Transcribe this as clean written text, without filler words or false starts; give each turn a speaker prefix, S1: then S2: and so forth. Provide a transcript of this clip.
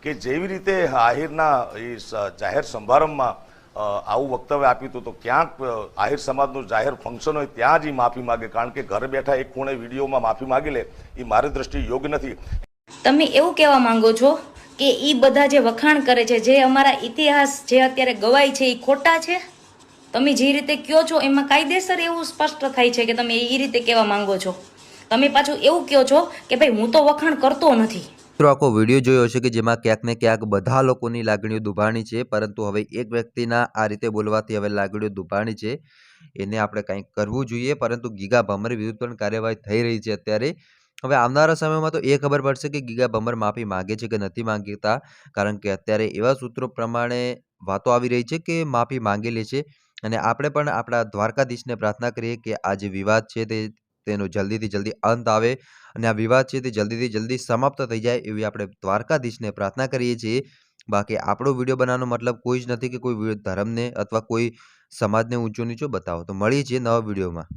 S1: કે જેવી રીતે આહિરના એ જાહેર સમારંભમાં આવું વક્તવ્ય આપ્યું હતું તો ક્યાંક આહિર સમાજનું જાહેર ફંક્શન હોય ત્યાં જ એ માફી માગે, કારણ કે ઘરે બેઠા એક ખૂણે વિડીયોમાં માફી માગી લે એ મારી દ્રષ્ટિએ યોગ્ય નથી.
S2: તમે એવું કહેવા માંગો છો કે એ બધા જે વખાણ કરે છે, જે અમારા ઇતિહાસ જે અત્યારે ગવાય છે, એ ખોટા છે? તમે જે રીતે કહો છો એમાં કાયદેસર એવું સ્પષ્ટ થાય છે કે તમે એ રીતે કહેવા માંગો છો. તમે પાછું એવું કહો છો કે ભાઈ હું તો વખાણ કરતો નથી.
S3: આખો વિડીયો જોયો છે કે જેમાં ક્યાંક ને ક્યાંક બધા લોકોની લાગણીઓ દુભાણી છે, પરંતુ હવે એક વ્યક્તિના આ રીતે બોલવાથી હવે લાગણીઓ દુભાણી છે, એને આપણે કંઈક કરવું જોઈએ. પરંતુ ગીગા ભમર વિરુદ્ધ પણ કાર્યવાહી થઈ રહી છે અત્યારે. હવે આવનારા સમયમાં તો એ ખબર પડશે કે ગીગા ભમર માફી માગે છે કે નથી માંગતા, કારણ કે અત્યારે એવા સૂત્રો પ્રમાણે વાતો આવી રહી છે કે માફી માંગેલી છે. અને આપણે પણ આપણા દ્વારકાધીશને પ્રાર્થના કરીએ કે આ જે વિવાદ છે તેનો જલ્દીથી જલ્દી અંત આવે અને આ વિવાદ છે તે જલ્દીથી જલ્દી સમાપ્ત થઈ જાય એવી આપણે દ્વારકાધીશને પ્રાર્થના કરીએ છીએ. બાકી આપણો વિડીયો બનાવવાનો મતલબ કોઈ જ નથી કે કોઈ ધર્મને અથવા કોઈ સમાજને ઊંચો નીચો બતાવો. તો મળીએ છીએ નવા વિડીયોમાં.